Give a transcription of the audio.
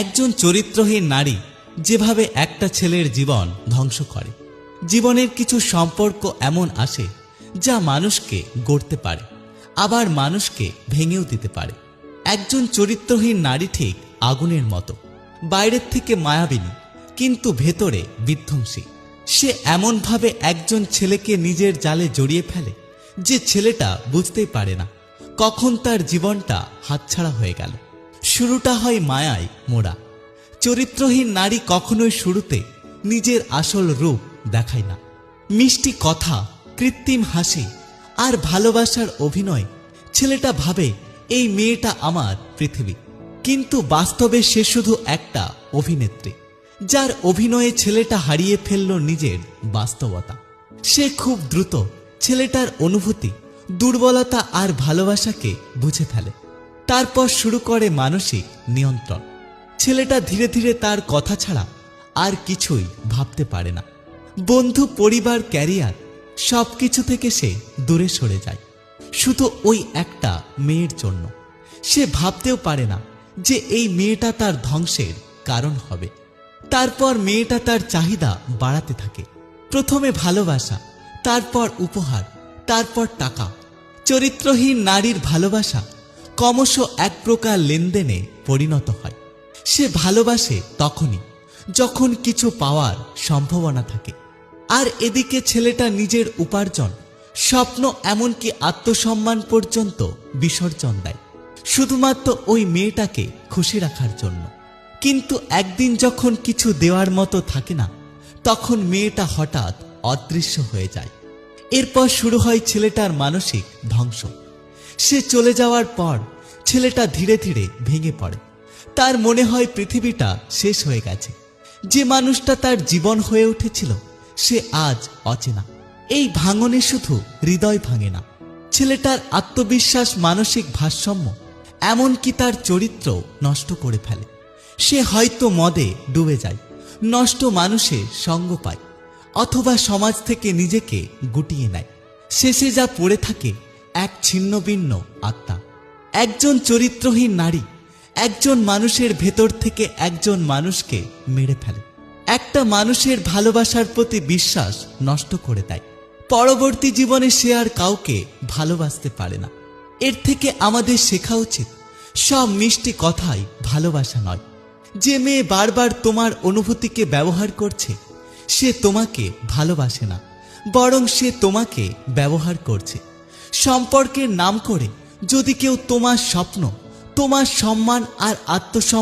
একজন চরিত্রহীন নারী যেভাবে একটা ছেলের জীবন ধ্বংস করে। জীবনের কিছু সম্পর্ক এমন আসে যা মানুষকে গড়তে পারে, আবার মানুষকে ভেঙেও দিতে পারে। একজন চরিত্রহীন নারী ঠিক আগুনের মতো, বাইরের থেকে মায়াবিনী কিন্তু ভেতরে বিধ্বংসী। সে এমনভাবে একজন ছেলেকে নিজের জালে জড়িয়ে ফেলে যে ছেলেটা বুঝতেই পারে না কখন তার জীবনটা হাতছাড়া হয়ে গেল। শুরুটা হয় মায়ায় মোড়া। চরিত্রহীন নারী কখনোই শুরুতে নিজের আসল রূপ দেখায় না। মিষ্টি কথা, কৃত্রিম হাসি আর ভালোবাসার অভিনয়, ছেলেটা ভাবে এই মেয়েটা আমার পৃথিবী, কিন্তু বাস্তবে সে শুধু একটা অভিনেত্রী, যার অভিনয়ে ছেলেটা হারিয়ে ফেলল নিজের বাস্তবতা। সে খুব দ্রুত ছেলেটার অনুভূতি, দুর্বলতা আর ভালোবাসাকে বুঝে ফেলে। তারপর শুরু করে মানসিক নিয়ন্ত্রণ। ছেলেটা ধীরে ধীরে তার কথা ছাড়া আর কিছুই ভাবতে পারে না। বন্ধু, পরিবার, ক্যারিয়ার সবকিছু থেকে সে দূরে সরে যায় শুধু ওই একটা মেয়ের জন্য। সে ভাবতেও পারে না যে এই মেয়েটা তার ধ্বংসের কারণ হবে। তারপর মেয়েটা তার চাহিদা বাড়াতে থাকে। প্রথমে ভালোবাসা, তারপর উপহার, তারপর টাকা। চরিত্রহীন নারীর ভালোবাসা ক্রমশ এক প্রকার লেনদেনে পরিণত হয়। সে ভালোবাসে তখনই যখন কিছু পাওয়ার সম্ভাবনা থাকে, আর এদিকে ছেলেটা নিজের উপার্জন, স্বপ্ন, এমনকি আত্মসম্মান পর্যন্ত বিসর্জন দেয় শুধুমাত্র ওই মেয়েটাকে খুশি রাখার জন্য। কিন্তু একদিন যখন কিছু দেওয়ার মতো থাকে না, তখন মেয়েটা হঠাৎ অদৃশ্য হয়ে যায়। এরপর শুরু হয় ছেলেটার মানসিক ধ্বংস। সে চলে যাওয়ার পর ছেলেটা ধীরে ধীরে ভেঙে পড়ে। তার মনে হয় পৃথিবীটা শেষ হয়ে গেছে। যে মানুষটা তার জীবন হয়ে উঠেছিল সে আজ অচেনা। এই ভাঙনে শুধু হৃদয় ভাঙে না, ছেলেটার আত্মবিশ্বাস, মানসিক ভারসাম্য, এমনকি তার চরিত্র নষ্ট করে ফেলে। সে হয়তো মদে ডুবে যায়, নষ্ট মানুষের সঙ্গ পায়, অথবা সমাজ থেকে নিজেকে গুটিয়ে নেয়। শেষে যা পড়ে থাকে এক ছিন্নভিন্ন আত্মা। একজন চরিত্রহীন নারী একজন মানুষের ভেতর থেকে একজন মানুষকে মেরে ফেলে। একটা মানুষের ভালোবাসার প্রতি বিশ্বাস নষ্ট করে দেয়। পরবর্তী জীবনে সে আর কাউকে ভালোবাসতে পারে না। এর থেকে আমাদের শেখা উচিত, সব মিষ্টি কথাই ভালোবাসা নয়। যে মেয়ে বারবার তোমার অনুভূতিকে ব্যবহার করছে সে তোমাকে ভালোবাসে না, বরং সে তোমাকে ব্যবহার করছে। সম্পর্কের নাম করে যদি কেউ তোমার স্বপ্ন, তোমার সম্মান আর আত্মসম্মান